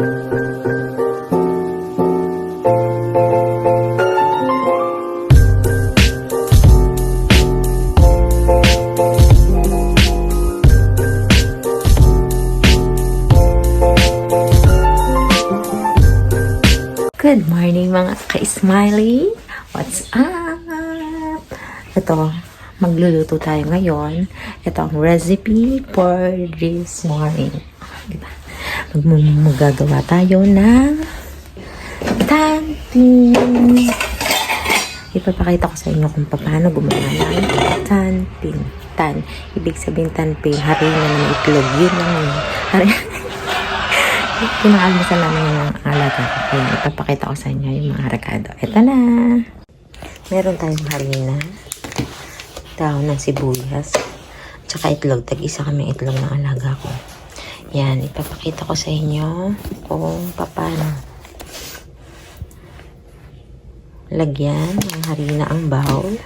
Good morning mga ka-smiley! What's up? Ito, magluluto tayo ngayon. Ito ang recipe for this morning. Diba? Magagawa tayo ng tanpin. Ipapakita ko sa inyo kung paano gumawa ng tanpin. Tan, ibig sabihin tanpin, harina ng itlog. Yun lang yun. Pinaalmasal namin yung alaga. Kaya ipapakita ko sa inyo yung mga rekado. Ito na. Meron tayong harina, dahon ng sibuyas, tsaka itlog. Tag-isa kami itlog ng alaga ko. Yan, ipapakita ko sa inyo kung paano lagyan ng harina ang bowl.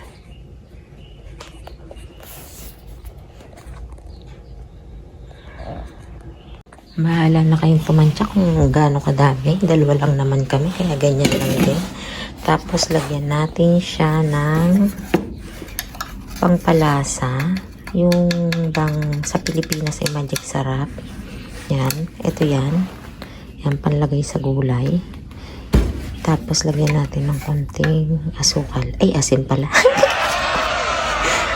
Bahala na kayong pumansya kung gaano kadami. Dalawa lang naman kami, kaya ganyan lang din. Tapos, lagyan natin siya ng pangpalasa. Yung bang sa Pilipinas ay Magic Sarap. Yan. Ito yan. Yan, panlagay sa gulay. Tapos, lagyan natin ng konting asukal. Ay, asin pala.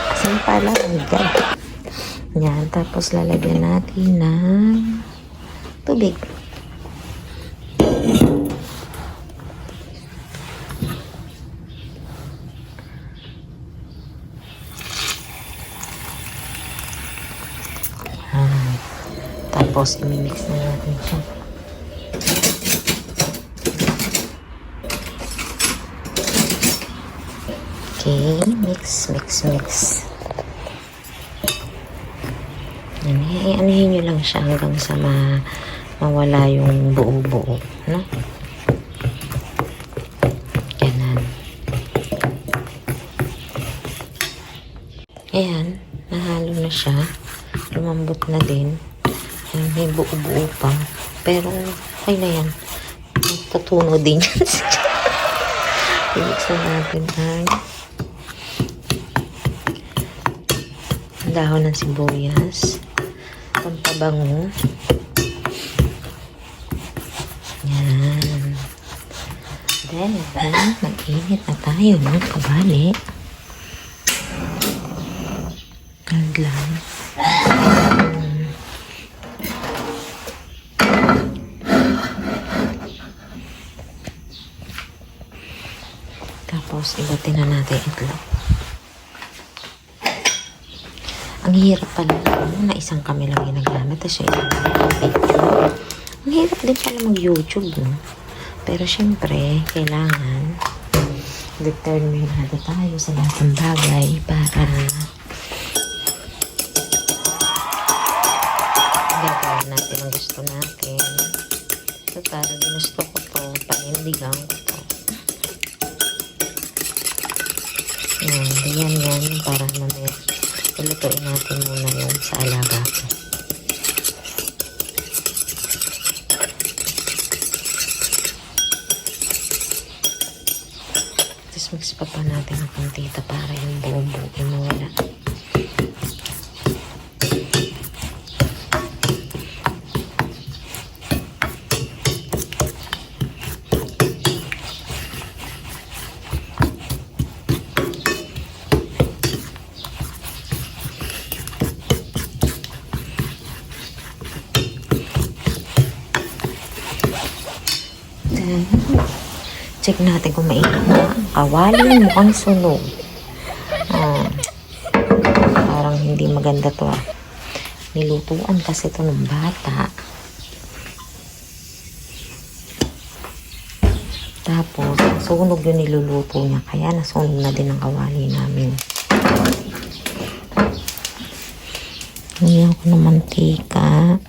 Asin pala. Oh my God. Yan. Tapos, lalagyan natin ng tubig. Tapos imimix na natin siya. Okay, mix. Anuhin nyo lang siya hanggang sa mawala yung buo-buo, no? Ganon. Ayan, nahalo na siya. Lumambot na din. Ayan, may buo-buo pa. Pero, okay na yan. Magtatuno din yan. Ibigsan natin ang dahon ng sibuyas. Pampabango. Yan. Then, mag-init na tayo ng kabali. Lang. Tapos, ibatin na natin itlog. Ang hirap pala na isang kami lang ginagamit. Tapos yung picture. Ang hirap din pala mag-YouTube, no? Pero syempre, kailangan determinado tayo sa lahat ng bagay para gagawin natin ang gusto natin. So, para ginusto ko to, panindigan ko to. Yan, para mamaya ilutuin natin muna yun sa alaga ko. Tapos mix pa natin ang kuntita para yung buo-buo mawala. Check natin kung mainit na. Kawali, mukhang sunog. Parang hindi maganda to ah. Nilutuan kasi to ng bata. Tapos, sunog yung niluluto niya. Kaya nasunog na din ang kawali namin. Ngayon ko ng mantika.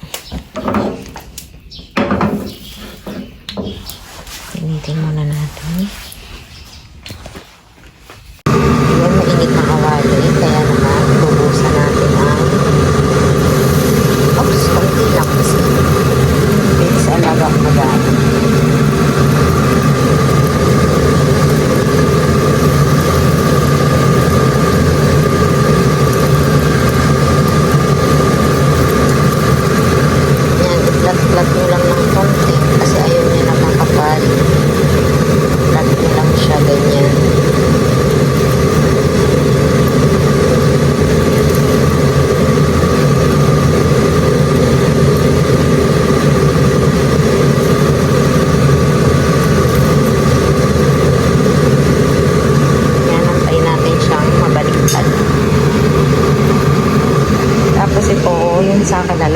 Initin muna natin. Ayan, mainit na kawali. Kaya naman, bubusan natin ang oops, konti lang kasi. Pwede sa alagang maga.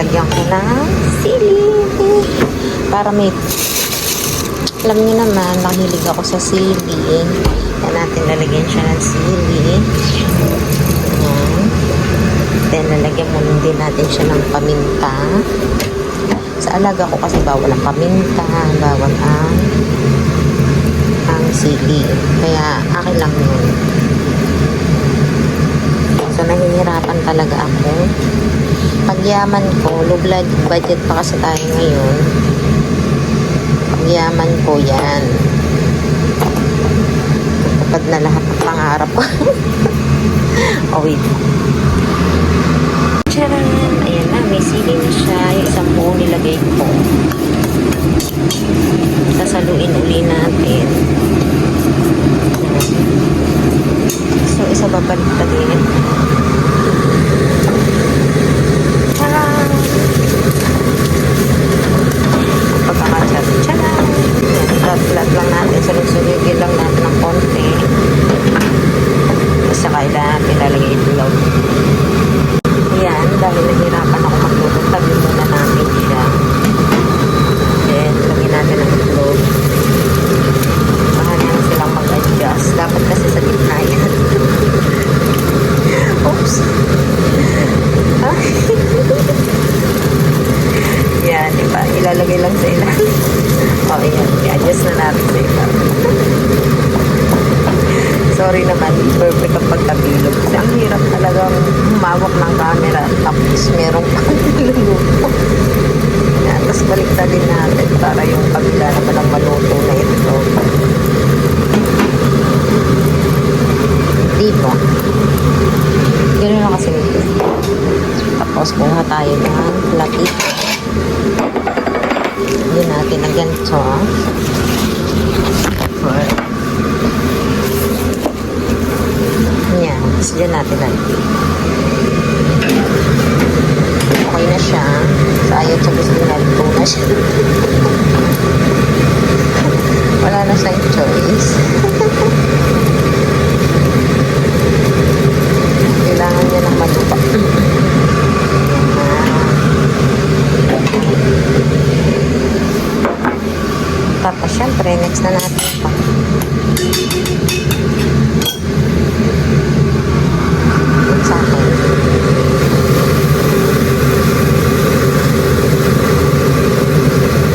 lalagyan ko ng sili. Para may, alam niyo naman, mahilig ako sa sili. Kaya natin lalagyan siya ng sili. Ayan. Then, lalagyan muna din natin siya ng paminta. Sa alaga ko kasi bawal ang paminta, bawal ang sili. Kaya, akin lang yun. So, nahihirapan talaga ako. Pagyaman ko, low budget pa kasi tayo ngayon. Pagyaman ko yan. Kapag na lahat ng pangarap ko. Oh, wait. Tcharan! Ayan na, may sili na siya. Yung isang buo nilagay ko. Sasaluin uli natin. So, isa babalik-tagin. Tcharan! Pagkakachat. Tcharan! Flat lang natin. Sunod-sunodin lang natin ng konti. Basta kailangan pinalagay itlog. Ayan, dahil nahirapan ako magluto, tabi muna namin siya. Then, lagyan natin ang itlog. Mahal na silang mag-adjust. Dapat kasi sa gitna yan. Oops! Yan, diba? Ilalagay lang sa ilalim. O, ayan. I-adjust na natin sa ilalim. Sorry naman, perfect ang pagkabilog. Kasi ang hirap talagang humawak ng camera. Tapos merong paniluluto. Yan, tapos baliktad din natin para yung kabila naman ang maluto na ito. Diba? Ganun lang kasi nito. Tapos kuha tayo ng lapit. Yun natin ang ganito. Yan. Tapos dyan natin lagi. Okay na siya. So, ayaw siya gusto na nalito na siya. Wala na siyang choice. Kailangan niya ng malupa. Tapos, syempre, next na natin pa. Sa akin.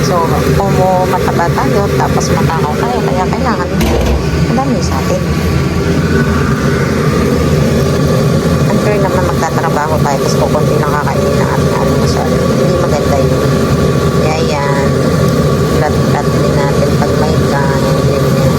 So, kung mataba tayo, tapos matakaw tayo, kaya kailangan madami sa atin. Unfair naman magtatrabaho tayo, tapos kukunti lang kakainin ng ating almusal. Hindi maganda yun. Kaya yan, flat din natin pag may kanin, ganyan.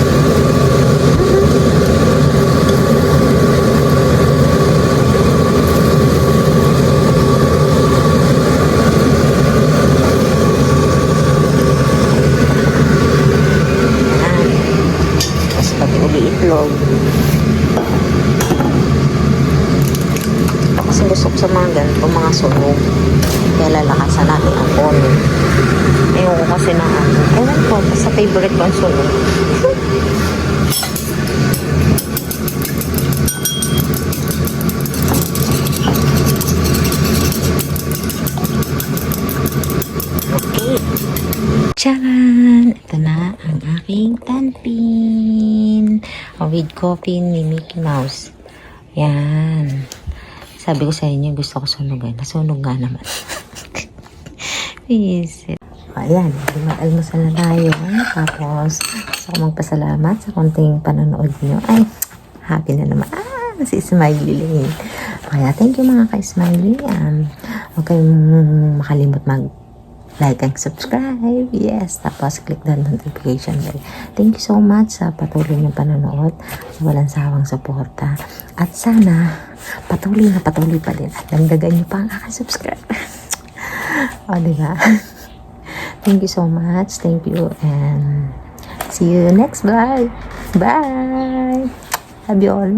Itlog. Kasi gusto ko sa mga ganito, mga sunog. Kaya lalakasan natin ang kono. Ayoko kasi ng ano. Ewan ko, sa favorite ko ang sunog. Okay. Tcharan! Ito na ang aking tanpin. With coffee ni Mickey Mouse. Yan. Sabi ko sa inyo, gusto ko sunugan. Nasunog nga naman. Visit. Ayan. Mag-almusal na tayo. Tapos, gusto ko magpasalamat sa konting panonood nyo. Ay, happy na naman. Si Smiley Lane. Kaya, thank you mga ka-Smiley. Huwag kayong makalimot like and subscribe. Yes. Tapos, click the notification bell. Thank you so much sa patuloy ng panonood. Sa walang sawang suporta. At sana, patuloy pa din. At dagdagan niyo pa ang aking subscriber. O, diba? Thank you so much. Thank you. And see you next vlog. Bye! Love you all.